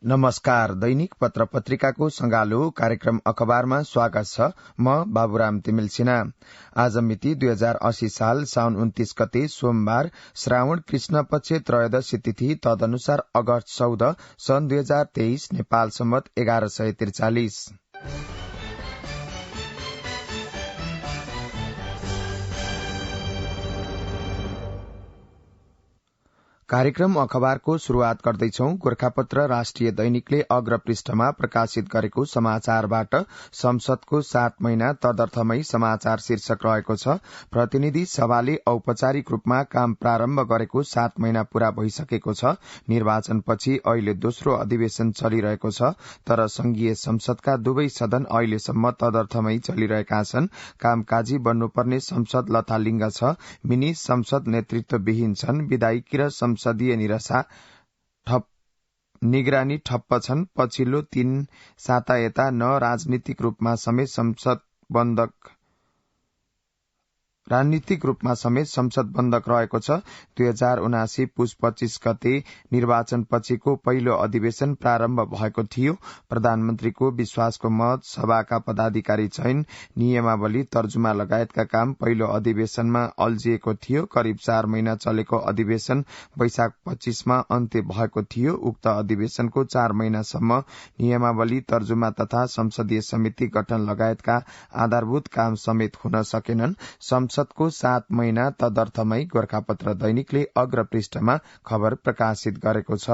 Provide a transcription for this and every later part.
नमस्कार। दैनिक पत्र पत्रिकाको संगालो कार्यक्रम अखबारमा स्वागत छ। म बाबुराम तिमिल सिन्हा। आज मिति 2080 साल साउन 29 गते सोमबार, श्रावण कृष्ण पक्ष त्रयोदशी तिथि, तदनुसार अगस्त 14 सन् 2023, नेपाल सम्वत 1143। कार्यक्रम अखबारको शुरूआत गर्दैछौ। गोर्खापत्र राष्ट्रिय दैनिकले अग्र पृष्ठमा प्रकाशित गरेको समाचारबाट संसदको 7 महिना तदर्थमै समाचार शीर्षक रहेको छ। प्रतिनिधि सभाले औपचारिक रूपमा काम प्रारम्भ गरेको 7 महिना पूरा भइसकेको छ। निर्वाचनपछि अहिले दोस्रो अधिवेशन चलिरहेको छ, तर संघीय संसदका दुवै सदन अहिलेसम्म तदर्थमै चलिरहेका छन्। कामकाजी बन्नुपर्ने संसद लथालिङ्ग छ। मिनी संसद नेतृत्वविहीन छन्। विधायिकी र संसदीय निगरानी ठप्प छन्। पछिल्लो 3 साता यता न राजनीतिक रूपमा समेत संसद बन्दक रहेको छ। 2079 पुस 25 गते निर्वाचनपछिको पहिलो अधिवेशन प्रारम्भ भएको थियो। प्रधानमन्त्रीको विश्वासको मत, सभाका पदाधिकारी चयन, नियमावली, तर्जुमा लगायतका काम पहिलो अधिवेशनमा अल्झिएको थियो। करिब 4 महिना चलेको अधिवेशन वैशाख 25 मा अन्त्य भएको थियो। उक्त अधिवेशनको 4 महिनासम्म नियमावली, तर्जुमा तथा संसदीय समिति गठन लगायतका आधारभूत काम समेत हुन सकेनन्। संसदको 7 महिना तदर्थमै गोर्खापत्र दैनिकले अग्र पृष्ठमा खबर प्रकाशित गरेको छ।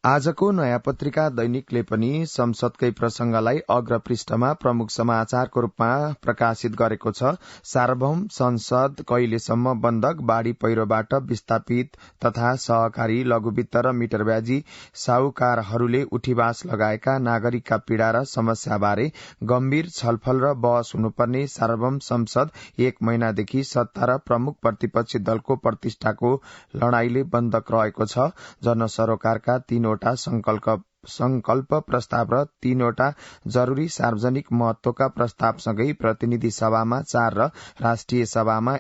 आजको नयाँ पत्रिका दैनिकले पनि संसदकै प्रसंगलाई अग्र पृष्ठमा प्रमुख समाचारको रूपमा प्रकाशित गरेको छ। सार्वभौम संसद कहिलेसम्म बन्दक? बाढ़ी पहिरोबाट विस्थापित तथा सहकारी, लघुवित्त र मिटरब्याजी साहुकारहरूले उठीवास लगाएका नागरिकका पीड़ा र समस्याबारे गम्भीर छलफल र बहस हुनुपर्ने सार्वभौम संसद 1 महिनादेखि सत्ता र प्रमुख प्रतिपक्षी दलको प्रतिष्ठाको लड़ाईले बन्दक रहेको छ। जनसरोकारका 3 संकल्प प्रस्ताव र 3 जरूरी सार्वजनिक महत्वका प्रस्तावसँगै प्रतिनिधि सभामा 4 र राष्ट्रिय सभामा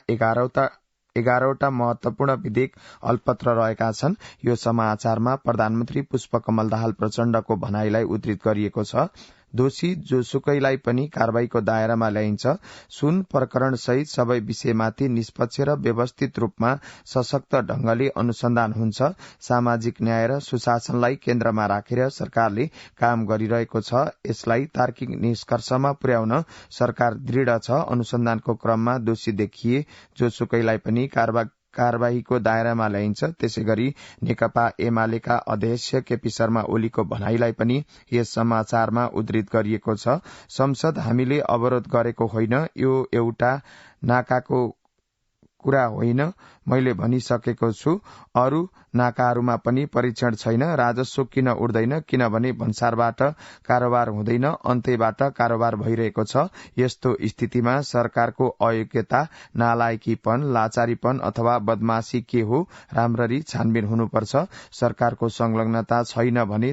11 महत्वपूर्ण विधेयक अल्पत्र रहेका छन्। यो समाचारमा प्रधानमन्त्री पुष्पकमल दाहाल प्रचण्डको भनाईलाई उद्धृत गरिएको छ। दोषी जोसुकैलाई पनि कारबाहीको दायरामा ल्याइन्छ। सुन प्रकरण सहित सबै विषयमाथि निष्पक्ष र व्यवस्थित रूपमा सशक्त ढंगले अनुसन्धान हुन्छ। सामाजिक न्याय र सुशासनलाई केन्द्रमा राखेर सरकारले काम गरिरहेको छ। यसलाई तार्किक निष्कर्षमा पुर्याउन सरकार दृढ छ। अनुसन्धानको क्रममा दोषी देखिए जोसुकैलाई पनि कारबाहीको दायरामा ल्याइन्छ। त्यसैगरी नेकपा एमालेका अध्यक्ष केपी शर्मा ओलीको भनाईलाई पनि यस समाचारमा उद्धृत गरिएको छ। संसद हामीले अवरोध गरेको होइन, यो एउटा नाकाको कुरा होइन। मैले भनिसकेको छु, अरू नाकाहरूमा पनि परीक्षण छैन। राजस्व किन उड्दैन? किनभने भन्सारबाट कारोबार हुँदैन, अन्त्यबाट कारोबार भइरहेको छ। यस्तो स्थितिमा सरकारको अयोग्यता, नालायकीपन, लाचारीपन अथवा बदमाशी के हो? राम्ररी छानबिन हुनुपर्छ। सरकारको संलग्नता छैन भने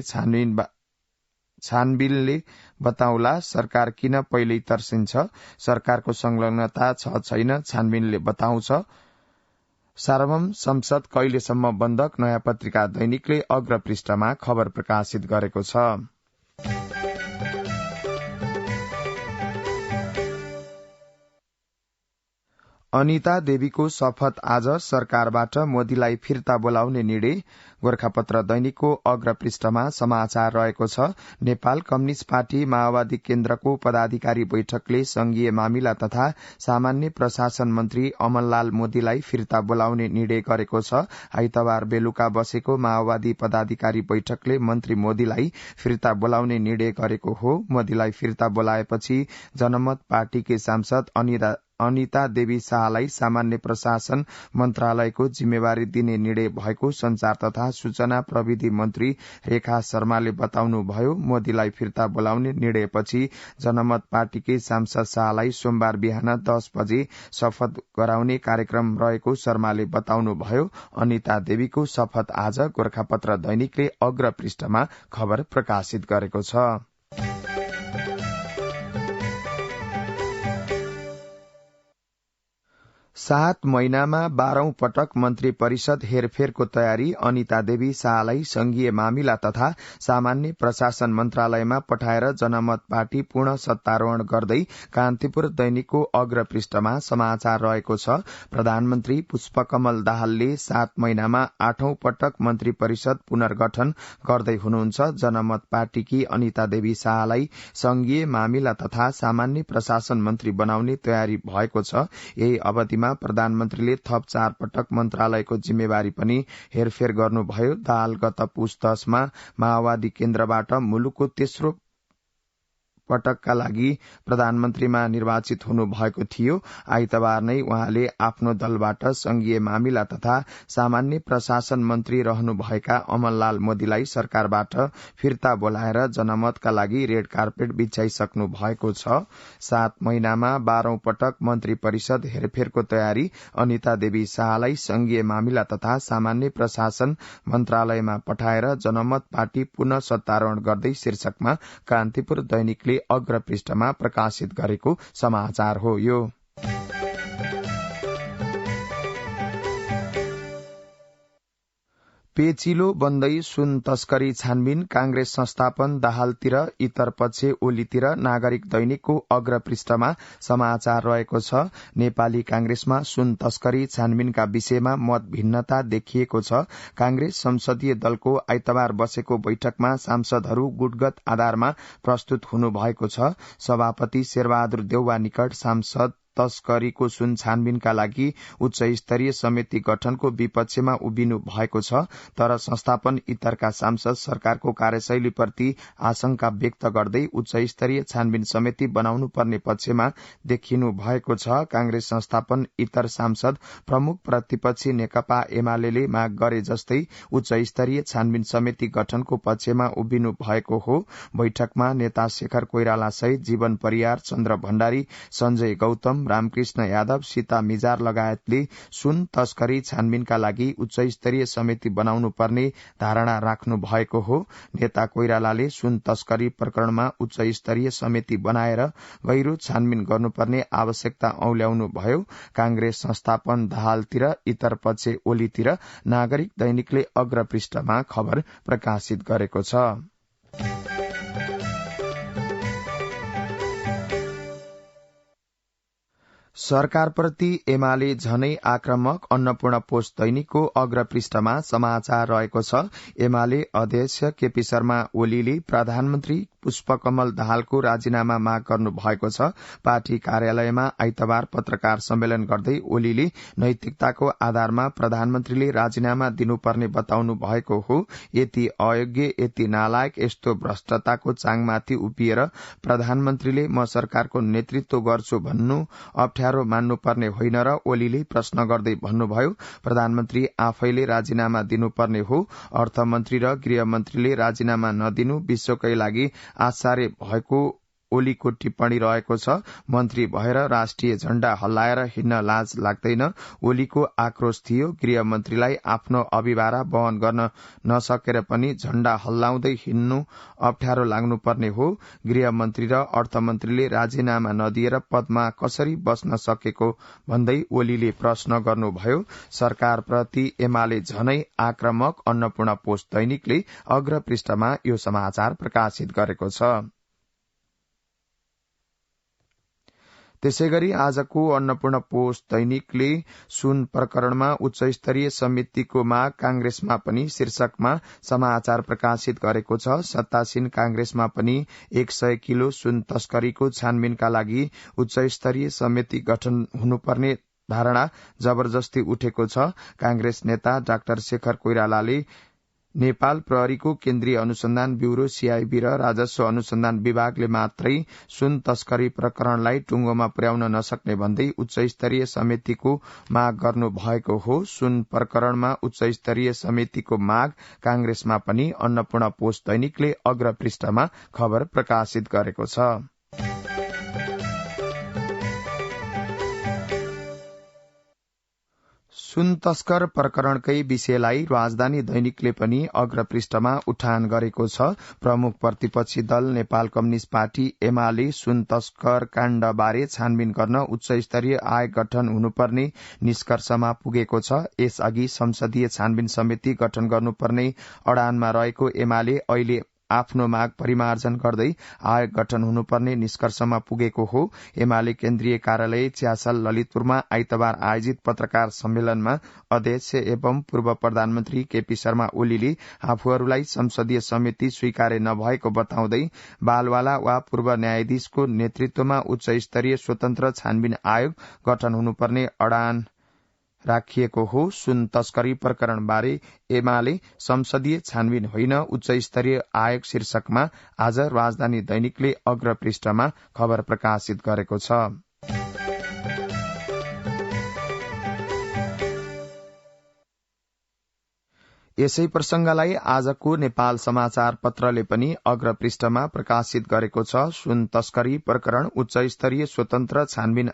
छानबिनले बताउला सरकार किन पहिल्यै तर्सिन्छ। सरकारको संलग्नता छैन, छानबिनले बताउँछ। सार्वभौम संसद कहिलेसम्म बन्दक? नयाँ पत्रिका दैनिकले अग्र पृष्ठमा खबर प्रकाशित गरेको छ। अनिता देवीको शपथ आज, सरकारबाट मोदीलाई फिर्ता बोलाउने निर्णय। गोर्खापत्र दैनिकको अग्र पृष्ठमा समाचार रहेको छ। नेपाल कम्युनिष्ट पार्टी माओवादी केन्द्रको पदाधिकारी बैठकले संघीय मामिला तथा सामान्य प्रशासन मन्त्री अमनलाल मोदीलाई फिर्ता बोलाउने निर्णय गरेको छ। आइतबार बेलुका बसेको माओवादी पदाधिकारी बैठकले मन्त्री मोदीलाई फिर्ता बोलाउने निर्णय गरेको हो। मोदीलाई फिर्ता बोलाएपछि जनमत पार्टीकी सांसद अनिता देवी शाहलाई सामान्य प्रशासन मन्त्रालयको जिम्मेवारी दिने निर्णय भएको संचार तथा सूचना प्रविधि मन्त्री रेखा शर्माले बताउनुभयो। मोदीलाई फिर्ता बोलाउने निर्णयपछि जनमत पार्टीकी सांसद शाहलाई सोमबार बिहान 10 बजे शपथ गराउने कार्यक्रम रहेको शर्माले बताउनुभयो। अनिता देवीको शपथ आज, गोर्खापत्र दैनिकले अग्र पृष्ठमा खबर प्रकाशित गरेको छ। 7 महिनामा 12औं पटक मन्त्री परिषद हेरफेरको तयारी अनिता देवी शाहलाई संघीय मामिला तथा सामान्य प्रशासन मन्त्रालयमा पठाएर जनमत पार्टी पूर्ण सत्तारोहण गर्दै कान्तिपुर दैनिकको अग्र पृष्ठमा समाचार रहेको छ। प्रधानमन्त्री पुष्पकमल दाहालले 7 महिनामा 8औं पटक मन्त्री परिषद पुनर्गठन गर्दै हुनुहुन्छ। जनमत पार्टीकी अनिता देवी शाहलाई संघीय मामिला तथा सामान्य प्रशासन मन्त्री बनाउने तयारी भएको छ। यही अवधिमा प्रधानमन्त्रीले थप 4 पटक मन्त्रालयको जिम्मेवारी पनि हेरफेर गर्नुभयो। दाहाल गत पुस 10 मा माओवादी केन्द्रबाट मुलुकको तेस्रो पटकका लागि प्रधानमन्त्रीमा निर्वाचित हुनु भएको थियो। आइतबार नै उहाँले आफ्नो दलबाट संघीय मामिला तथा सामान्य प्रशासन मन्त्री रहनुभएका अमरलाल मोदीलाई सरकारबाट फिर्ता बोलाएर जनमतका लागि रेड कार्पेट बिछाइसक्नु भएको छ। 7 महिनामा 12औं पटक मन्त्री परिषद हेरफेरको तयारी अनिता देवी शाहलाई संघीय मामिला तथा सामान्य प्रशासन मन्त्रालयमा पठाएर जनमत पार्टी पुनः सत्तारोहण गर्दै शीर्षकमा कान्तिपुर दैनिकले अग्र पृष्ठमा प्रकाशित गरेको समाचार हो। यो पेचिलो बन्दै सुन तस्करी छानबिन कांग्रेस संस्थापन दाहालतिर इतर पक्ष ओलीतिर नागरिक दैनिकको अग्र पृष्ठमा समाचार रहेको छ। नेपाली कांग्रेसमा सुन तस्करी छानबिनका विषयमा मत भिन्नता देखिएको छ। कांग्रेस संसदीय दलको आइतबार बसेको बैठकमा सांसदहरू गुटगत आधारमा प्रस्तुत हुनु भएको छ। सभापति शेरबहादुर देउवा निकट सांसद तस्करीको सुन छानबिनका लागि उच्च स्तरीय समिति गठनको विपक्षमा उभिनु भएको छ। तर संस्थापन इतरका सांसद सरकारको कार्यशैलीप्रति आशंका व्यक्त गर्दै उच्च स्तरीय छानबिन समिति बनाउनु पर्ने पक्षमा देखिनु भएको छ। कांग्रेस संस्थापन इतर सांसद प्रमुख प्रतिपक्षी नेकपा एमाले माग गरे जस्तै उच्च स्तरीय छानबिन समिति गठनको पक्षमा उभिनु भएको हो। बैठकमा नेता शेखर कोइराला सहित जीवन परियार, चन्द्र भण्डारी, संजय गौतम, रामकृष्ण यादव, सीता मिजार लगायतले सुन तस्करी छानबिनका लागि उच्च स्तरीय समिति बनाउनु पर्ने धारणा राख्नु भएको हो। नेता कोइरालाले सुन तस्करी प्रकरणमा उच्च स्तरीय समिति बनाएर गहिरो छानबिन गर्नुपर्ने आवश्यकता औल्याउनु भयो। कांग्रेस संस्थापन दाहालतिर इतर पक्ष ओलीतिर नागरिक दैनिकले अग्र पृष्ठमा खबर प्रकाशित गरेको छ। सरकारप्रति एमाले झनै आक्रामक अन्नपूर्ण पोस्ट दैनिकको अग्र पृष्ठमा समाचार रहेको छ। एमाले अध्यक्ष केपी शर्मा ओलीले प्रधानमन्त्री पुष्पकमल दाहालको राजीनामा माग गर्नु भएको छ। पार्टी कार्यालयमा आइतबार पत्रकार सम्मेलन गर्दै ओलीले नैतिकताको आधारमा प्रधानमन्त्रीले राजीनामा दिनुपर्ने बताउनु भएको हो। यति अयोग्य, यति नालायक, यस्तो भ्रष्टताको चाङमाथि उभिएर प्रधानमन्त्रीले म सरकारको नेतृत्व गर्छु भन्नु अप्ठ्यारो मान्नुपर्ने होइन र ओलीले प्रश्न गर्दै भन्नुभयो प्रधानमन्त्री आफैले राजीनामा दिनुपर्ने हो। अर्थमन्त्री र गृहमन्त्रीले राजीनामा नदिनु विश्वकै लागि आश्चर्य भएको ओलीको टिप्पणी रहेको छ। मन्त्री भएर राष्ट्रिय झण्डा हल्लाएर हिँड्न लाज लाग्दैन, ओलीको आक्रोश थियो। गृहमन्त्रीलाई आफ्नो अभिभारा वहन गर्न नसकेर पनि झण्डा हल्लाउँदै हिँड्नु अप्ठ्यारो लाग्नुपर्ने हो। गृहमन्त्री र अर्थमन्त्रीले राजीनामा नदिएर पदमा कसरी बस्न सकेको भन्दै ओलीले प्रश्न गर्नुभयो। सरकारप्रति एमाले झनै आक्रामक अन्नपूर्ण पोस्ट दैनिकले अग्र पृष्ठमा यो समाचार प्रकाशित गरेको छ। त्यसैगरी आजको अन्नपूर्ण पोस्ट दैनिकले सुन प्रकरणमा उच्च स्तरीय समितिको माग कांग्रेसमा पनि शीर्षकमा समाचार प्रकाशित गरेको छ। सत्तासीन कांग्रेसमा पनि 100 किलो सुन तस्करीको छानबिनका लागि उच्च स्तरीय समिति गठन हुनुपर्ने धारणा जबरजस्ती उठेको छ। कांग्रेस नेता डाक्टर शेखर कोइरालाले नेपाल प्रहरीको केन्द्रीय अनुसन्धान ब्यूरो सीआईबी र राजस्व अनुसन्धान विभागले मात्रै सुन तस्करी प्रकरणलाई टुंगोमा पुर्याउन नसक्ने भन्दै उच्च स्तरीय समितिको माग गर्नु भएको हो। सुन प्रकरणमा उच्च स्तरीय समितिको माग कांग्रेसमा पनि अन्नपूर्ण पोस्ट दैनिकले अग्र पृष्ठमा खबर प्रकाशित गरेको छ। सुन तस्कर प्रकरणकै विषयलाई राजधानी दैनिकले पनि अग्रपृष्ठमा उठान गरेको छ। प्रमुख प्रतिपक्षी दल नेपाल कम्युनिष्ट पार्टी एमाले सुन तस्कर काण्डबारे छानबिन गर्न उच्च स्तरीय आयोग गठन हुनुपर्ने निष्कर्षमा पुगेको छ। यसअघि संसदीय छानबिन समिति गठन गर्नुपर्ने अडानमा रहेको एमाले अहिले आफ्नो माग परिमार्जन गर्दै आयोग गठन हुनुपर्ने निष्कर्षमा पुगेको हो। एमाले केन्द्रीय कार्यालय च्यासल ललितपुरमा आइतबार आयोजित पत्रकार सम्मेलनमा अध्यक्ष एवं पूर्व प्रधानमन्त्री केपी शर्मा ओलीले आफूहरूलाई संसदीय समिति स्वीकार्य नभएको बताउँदै बालवाला वा पूर्व न्यायाधीशको नेतृत्वमा उच्च स्तरीय स्वतन्त्र छानबिन आयोग गठन हुनुपर्ने अडान राखिएको हो। सुन तस्करी प्रकरण बारे एमाले संसदीय छानबिन होइन उच्च स्तरीय आयोग शीर्षकमा आज राजधानी दैनिकले अग्रपृष्ठमा खबर प्रकाशित गरेको छ। यसै प्रसंगलाई आजको नेपाल समाचार पत्रले पनि अग्रपृष्ठमा प्रकाशित गरेको छ। सुन तस्करी प्रकरण उच्च स्तरीय स्वतन्त्र छानबिन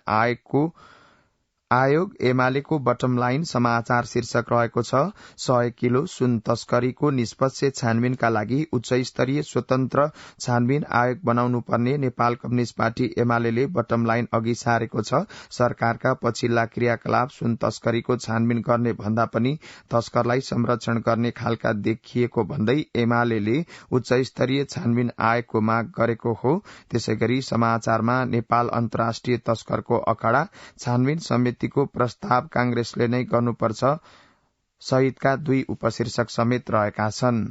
आयोग एमालेको बटम लाइन समाचार शीर्षक रहेको छ। 100 किलो सुन तस्करीको निष्पक्ष छानबिनका लागि उच्च स्तरीय स्वतन्त्र छानबिन आयोग बनाउनु पर्ने नेपाल कम्युनिष्ट पार्टी एमाले बटम लाइन अघि सारेको छ। सरकारका पछिल्ला क्रियाकलाप सुन तस्करीको छानबिन गर्ने भन्दा पनि तस्करलाई संरक्षण गर्ने खालका देखिएको भन्दै एमाले उच्च स्तरीय छानबिन आयोगको माग गरेको हो। त्यसैगरी समाचारमा नेपाल अन्तर्राष्ट्रिय तस्करको अखाडा छानबिन समिति को प्रस्ताव कांग्रेसले नै गर्नुपर्छ सहितका 2 उपशीर्षक समेत रहेका छन्।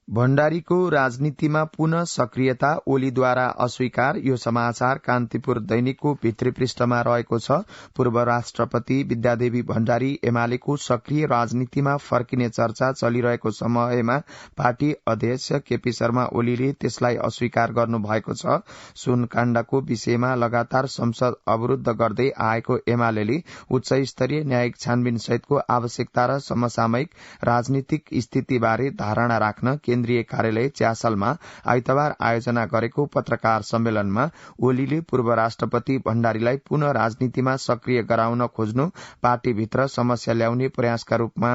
भण्डारीको राजनीतिमा पुनः सक्रियता ओलीद्वारा अस्वीकार। यो समाचार कान्तिपुर दैनिकको भित्री पृष्ठमा रहेको छ। पूर्व राष्ट्रपति विद्यादेवी भण्डारी एमालेको सक्रिय राजनीतिमा फर्किने चर्चा चलिरहेको समयमा पार्टी अध्यक्ष केपी शर्मा ओलीले त्यसलाई अस्वीकार गर्नु भएको छ। सुन काण्डको विषयमा लगातार संसद अवरुद्ध गर्दै आएको एमाले उच्च स्तरीय न्यायिक छानबिन सहितको आवश्यकता र समसामयिक राजनीतिक स्थितिबारे धारणा राख्न केन्द्रीय कार्यालय च्यासलमा आइतबार आयोजना गरेको पत्रकार सम्मेलनमा ओलीले पूर्व राष्ट्रपति भण्डारीलाई पुनः राजनीतिमा सक्रिय गराउन खोज्नु पार्टीभित्र समस्या ल्याउने प्रयासका रूपमा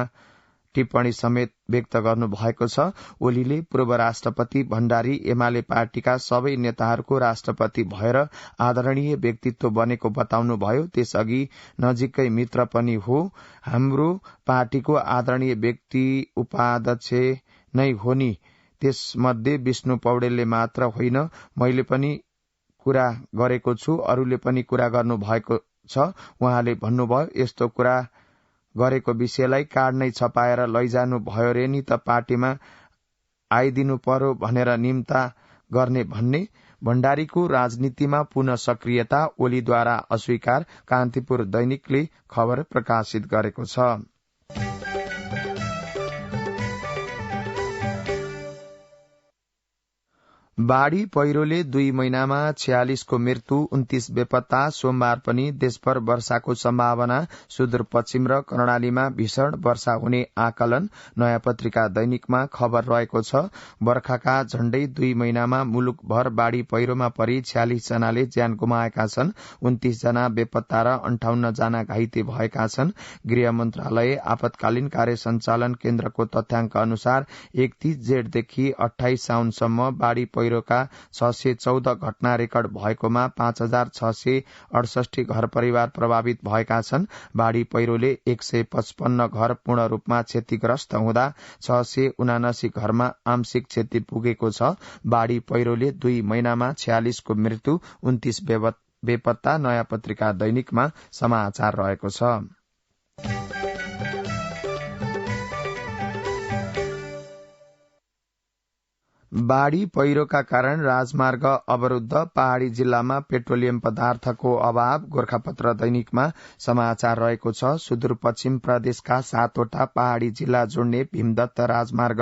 टिप्पणी समेत व्यक्त गर्नु भएको छ। ओलीले पूर्व राष्ट्रपति भण्डारी एमाले पार्टीका सबै नेताहरूको राष्ट्रपति भएर आदरणीय व्यक्तित्व बनेको बताउनुभयो। त्यसअघि नजिकै मित्र पनि हो। हाम्रो पार्टीको आदरणीय व्यक्ति उपाध्यक्ष नै हो नि। त्यसमध्ये विष्णु पौडेलले मात्र होइन, मैले पनि कुरा गरेको छु, अरूले पनि कुरा गर्नु भएको छ। उहाँले भन्नुभयो यस्तो कुरा गरेको विषयलाई कार्ड नै छपाएर लैजानु भयो रे नि त पार्टीमा आइदिनु पर्यो भनेर निम्ता गर्ने भन्ने। भण्डारीको राजनीतिमा पुनः सक्रियता ओलीद्वारा अस्वीकार कान्तिपुर दैनिकले खबर प्रकाशित गरेको छ। बाढ़ी पहिरोले 2 महिनामा 46 को मृत्यु, 29 बेपत्ता। सोमबार पनि देशभर वर्षाको सम्भावना, सुदूरपश्चिम र कर्णालीमा भीषण वर्षा हुने आकलन। नयाँ पत्रिका दैनिकमा खबर रहेको छ। बर्खाका झण्डै 2 महिनामा मुलुकभर बाढ़ी पहिरोमा परि 46 जनाले ज्यान गुमाएका छन्। 29 जना बेपत्ता र 58 जना घाइते भएका छन्। गृह मन्त्रालय आपतकालीन कार्य सञ्चालन केन्द्रको तथ्याङ्क अनुसार 31 जेठदेखि 28 साउनसम्म बाढ़ी पहिरोका 614 घटना रेकर्ड भएकोमा 5668 घर परिवार प्रभावित भएका छन्। बाढ़ी पहिरोले 155 घर पूर्ण रूपमा क्षतिग्रस्त हुँदा 679 घरमा आंशिक क्षति पुगेको छ। बाढ़ी पहिरोले 2 महिनामा 46 को मृत्यु, 29 बेपत्ता। नयाँ पत्रिका दैनिकमा समाचार रहेको छ। बाढ़ी पहिरोका कारण राजमार्ग अवरुद्ध, पहाड़ी जिल्लामा पेट्रोलियम पदार्थको अभाव। गोर्खापत्र दैनिकमा समाचार रहेको छ। सुदूरपश्चिम प्रदेशका 7वटा पहाड़ी जिल्ला जोड्ने भीमदत्त राजमार्ग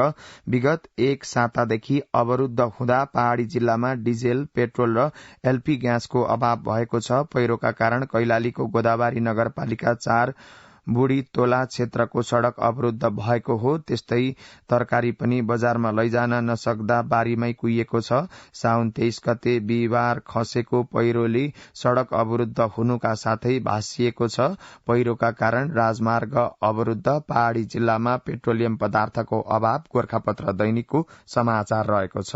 विगत 1 सातादेखि अवरुद्ध हुँदा पहाड़ी जिल्लामा डिजेल, पेट्रोल र एलपी ग्यासको अभाव भएको छ। पहिरोका कारण कैलालीको गोदावरी नगरपालिका 4 बुढी तोला क्षेत्रको सड़क अवरूद्ध भएको हो। त्यस्तै तरकारी पनि बजारमा लैजान नसक्दा बारीमै कुहिएको छ। साउन 23 गते बिहिबार खसेको पहिरोले सड़क अवरूद्ध हुनुका साथै भासिएको छ। पहिरोका कारण राजमार्ग अवरूद्ध, पहाड़ी जिल्लामा पेट्रोलियम पदार्थको अभाव। गोरखापत्र दैनिकको समाचार रहेको छ।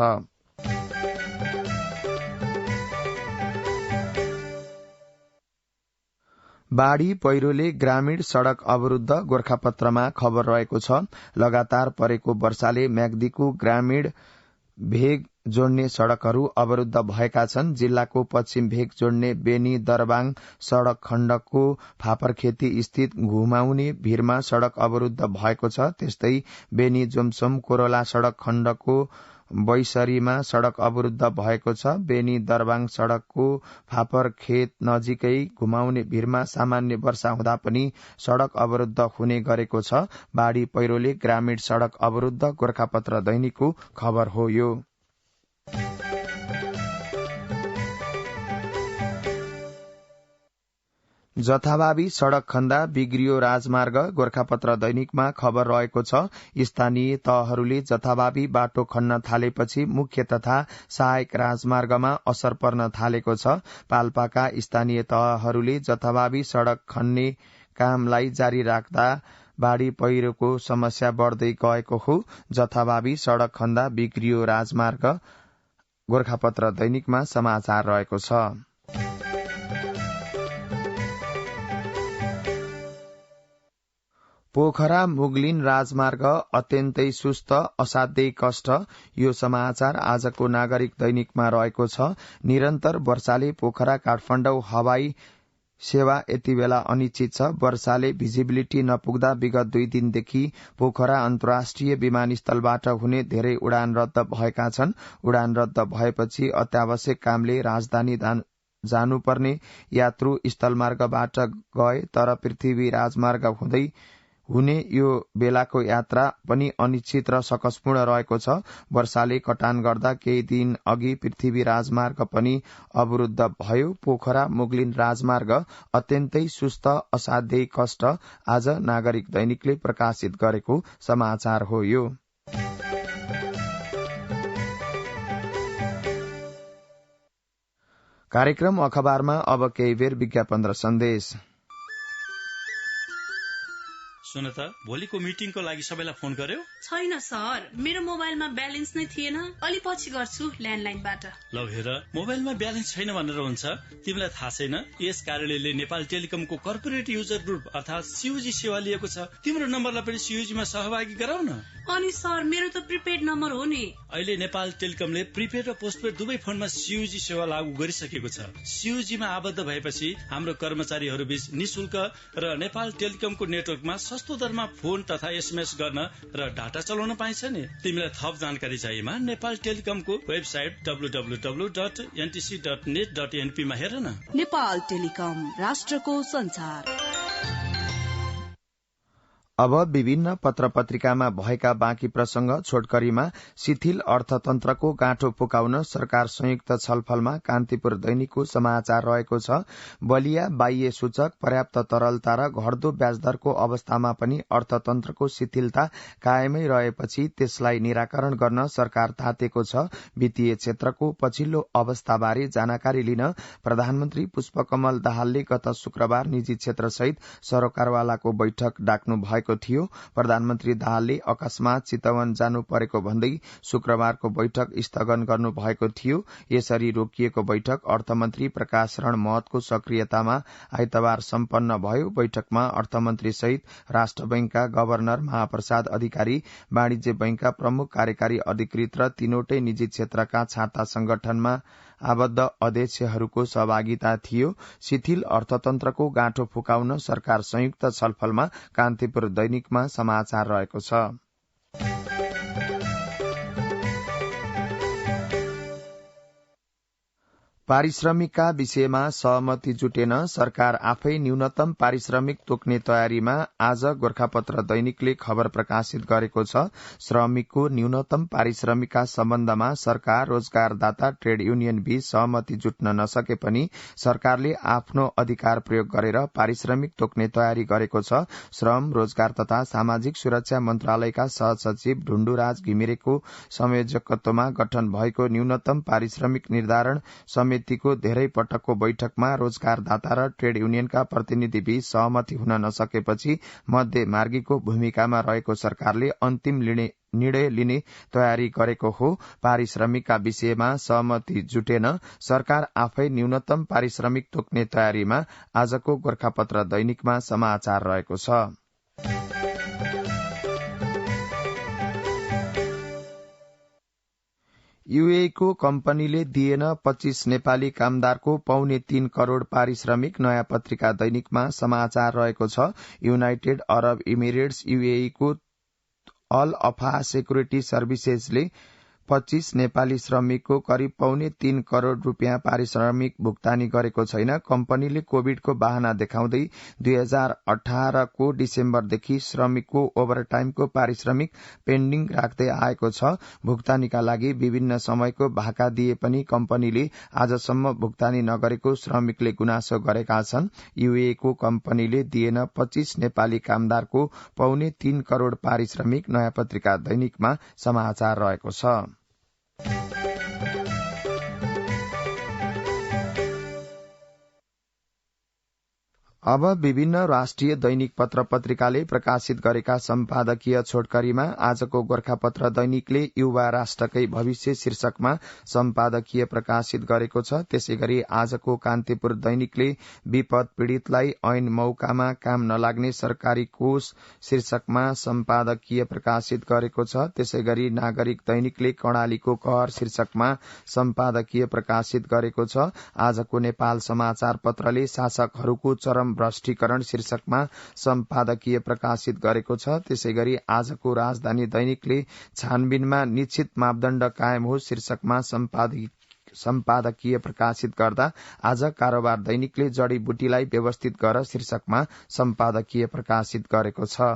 बाढ़ी पहिरोले ग्रामीण सड़क अवरूद्ध, गोरखापत्रमा खबर रहेको छ। लगातार परेको वर्षाले म्याग्दीको ग्रामीण भेग जोड्ने सड़कहरू अवरूद्ध भएका छन्। जिल्लाको पश्चिम भेग जोड्ने बेनी दरबाङ सड़क खण्डको फापरखेती स्थित घुमाउने भिरमा सड़क अवरूद्ध भएको छ। त्यस्तै बेनी जोमसोम कोरोला सड़क खण्डको बैसरीमा सड़क अवरूद्ध भएको छ। बेनी दरबाङ सड़कको फापरखेत नजिकै घुमाउने भिरमा सामान्य वर्षा हुँदा पनि सड़क अवरूद्ध हुने गरेको छ। बाढ़ी पहिरोले ग्रामीण सड़क अवरूद्ध, गोरखापत्र दैनिकको खबर हो यो। जथाभावी सड़क खन्दा बिग्रियो राजमार्ग, गोरखापत्र दैनिकमा खबर रहेको छ। स्थानीय तहहरूले जथाभावी बाटो खन्न थालेपछि मुख्य तथा सहायक राजमार्गमा असर पर्न थालेको छ। पाल्पाका स्थानीय तहहरूले जथाभावी सड़क खन्ने कामलाई जारी राख्दा बाढ़ी पहिरोको समस्या बढ़दै गएको हो। जथाभावी सड़क खन्दा बिग्रियो राजमार्ग, गोरखापत्र दैनिकमा समाचार रहेको छ। पोखरा मुगलिन राजमार्ग अत्यन्तै सुस्त, असाध्यै कष्ट। यो समाचार आजको नागरिक दैनिकमा रहेको छ। निरन्तर वर्षाले पोखरा काठमाडौँ हवाई सेवा यति बेला अनिश्चित छ। वर्षाले भिजिबिलिटी नपुग्दा विगत 2 दिनदेखि पोखरा अन्तर्राष्ट्रिय विमानस्थलबाट हुने धेरै उडान रद्द भएका छन्। उडान रद्द भएपछि अत्यावश्यक कामले राजधानी जानुपर्ने यात्रु स्थलमार्गबाट गए, तर पृथ्वी राजमार्ग हुँदै हुने यो बेलाको यात्रा पनि अनिश्चित र सकसपूर्ण रहेको छ। वर्षाले कटान गर्दा केही दिन अघि पृथ्वी राजमार्ग पनि अवरूद्ध भयो। पोखरा मुगलिन राजमार्ग अत्यन्तै सुस्त, असाध्यै कष्ट। आज नागरिक दैनिकले प्रकाशित गरेको समाचार हो यो। कार्यक्रम अखबारमा अब केही बेर विज्ञापन र सन्देश। सुन त, भोलिको मिटिङको लागि सबैलाई फोन गर्यो? छैन सर, मेरो मोबाइलमा ब्यालेन्स नै थिएन। अलि पछि गर्छु ल्यान्डलाइनबाट। ल हेर, मोबाइलमा ब्यालेन्स छैन भनेर हुन्छ? तिमीलाई थाहा छैन यस कार्यालयले नेपाल टेलिकमको कर्पोरेट युजर ग्रुप अर्थात सीयूजी सेवा लिएको छ। तिम्रो नम्बरलाई पनि सीयूजीमा सहभागी गराउ न। अनि सर, मेरो त प्रिपेड नम्बर हो नि। अहिले नेपाल टेलिकमले प्रिपेड र पोस्टपेड दुवै फोनमा सीयूजी सेवा लागू गरिसकेको छ। सीयूजीमा आबद्ध भएपछि हाम्रो कर्मचारीहरू बीच निशुल्क र नेपाल टेलिकमको नेटवर्कमा सस्तो दरमा फोन तथा एसएमएस गर्न र डाटा चलाउन पाइन्छ नि। तिमीलाई थप जानकारी चाहिएमा नेपाल टेलिकमको वेबसाइट www.ntc.net.np मा हेर न। नेपाल टेलिकम, राष्ट्रको संचार। अब विभिन्न पत्र पत्रिकामा भएका बाँकी प्रसंग छोटकरीमा। शिथिल अर्थतन्त्रको गाँठो फुकाउन सरकार संयुक्त छलफलमा, कान्तिपुर दैनिकको समाचार रहेको छ। बलिया बाह्य सूचक, पर्याप्त तरलता र घट्दो ब्याजदरको अवस्थामा पनि अर्थतन्त्रको शिथिलता कायमै रहेपछि त्यसलाई निराकरण गर्न सरकार तातेको छ। वित्तीय क्षेत्रको पछिल्लो अवस्थाबारे जानकारी लिन प्रधानमन्त्री पुष्पकमल दाहालले गत शुक्रबार निजी क्षेत्रसहित सरोकारवालाको बैठक डाक्नु भएको थियो। प्रधानमन्त्री दाहालले अकस्मात चितवन जानु परेको भन्दै शुक्रबारको बैठक स्थगन गर्नु भएको थियो। यसरी रोकिएको बैठक अर्थमन्त्री प्रकाश रण महतको सक्रियतामा आइतबार सम्पन्न भयो। बैठकमा अर्थमन्त्री सहित राष्ट्र बैंकका गवर्नर महाप्रसाद अधिकारी, वाणिज्य बैंकका प्रमुख कार्यकारी अधिकृत र तीनवटै निजी क्षेत्रका छाता संगठनमा आबद्ध अध्यक्षहरूको सहभागिता थियो। शिथिल अर्थतन्त्रको गाँठो फुकाउन सरकार संयुक्त छलफलमा, कान्तिपुर दैनिकमा समाचार रहेको छ। पारिश्रमिकका विषयमा सहमति जुटेन, सरकार आफै न्यूनतम पारिश्रमिक तोक्ने तयारीमा। आज गोर्खापत्र दैनिकले खबर प्रकाशित गरेको छ। श्रमिकको न्यूनतम पारिश्रमिकका सम्बन्धमा सरकार रोजगारदाता ट्रेड युनियन बीच सहमति जुट्न नसके पनि सरकारले आफ्नो अधिकार प्रयोग गरेर पारिश्रमिक तोक्ने तयारी गरेको छ। श्रम, रोजगार तथा सामाजिक सुरक्षा मन्त्रालयका सहसचिव ढुण्डुराज घिमिरेको संयोजकत्वमा गठन भएको न्यूनतम पारिश्रमिक निर्धारण समितिको धेरै पटकको बैठकमा रोजगारदाता र ट्रेड युनियनका प्रतिनिधिबीच सहमति हुन नसकेपछि मध्यमार्गीको भूमिकामा रहेको सरकारले अन्तिम निर्णय लिने तयारी गरेको हो। पारिश्रमिकका विषयमा सहमति जुटेन, सरकार आफै न्यूनतम पारिश्रमिक तोक्ने तयारीमा। आजको गोर्खापत्र दैनिकमा समाचार रहेको छ। यूएई को कम्पनीले दिएन 25 नेपाली कामदारको 2.25 करोड़ पारिश्रमिक। नयाँ पत्रिका दैनिकमा समाचार रहेको छ। युनाइटेड अरब इमिरेट्स यूएई को अल अफा सेक्युरिटी सर्भिसेजले 25 नेपाली श्रमिकको करिब 2.25 करोड़ रूपियाँ पारिश्रमिक भुक्तानी गरेको छैन। कम्पनीले कोविडको बहाना देखाउँदै 2018 को डिसेम्बरदेखि श्रमिकको ओभरटाइमको पारिश्रमिक पेन्डिङ राख्दै आएको छ। भुक्तानीका लागि विभिन्न समयको भाका दिए पनि कम्पनीले आजसम्म भुक्तानी नगरेको श्रमिकले गुनासो गरेका छन्। यूए को कम्पनीले दिएन 25 नेपाली कामदारको 2.25 करोड़ पारिश्रमिक। नयाँ पत्रिका दैनिकमा समाचार रहेको छ। अब विभिन्न राष्ट्रिय दैनिक पत्र पत्रिकाले प्रकाशित गरेका सम्पादकीय छोटकरीमा आजको गोर्खापत्र दैनिकले युवा राष्ट्रकै भविष्य शीर्षकमा सम्पादकीय प्रकाशित गरेको छ। त्यसैगरी आजको कान्तिपुर दैनिकले विपद पीड़ितलाई ऐन मौकामा काम नलाग्ने सरकारी कोष शीर्षकमा सम्पादकीय प्रकाशित गरेको छ। त्यसैगरी नागरिक दैनिकले कर्णालीको कहर शीर्षकमा सम्पादकीय प्रकाशित गरेको छ। आजको नेपाल समाचार पत्रले शासकहरूको चरम भ्रष्टीकरण शीर्षकमा सम्पादकीय प्रकाशित गरेको छ। त्यसैगरी आजको राजधानी दैनिकले छानबिनमा निश्चित मापदण्ड कायम हो शीर्षकमा सम्पादकीय प्रकाशित गर्दा आज कारोबार दैनिकले जडीबुटीलाई व्यवस्थित गर शीर्षकमा सम्पादकीय प्रकाशित गरेको छ।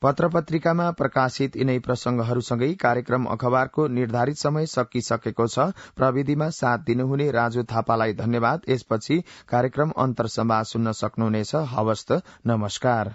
पत्र-पत्रिकामा प्रकाशित यिनै प्रसंगहरूसँगै कार्यक्रम अखबारको निर्धारित समय सकिसकेको छ। प्रविधिमा साथ दिनुहुने राजु थापालाई धन्यवाद। यसपछि कार्यक्रम अन्तर्संवाद सुन्न सक्नुहुनेछ। हवस् त, नमस्कार।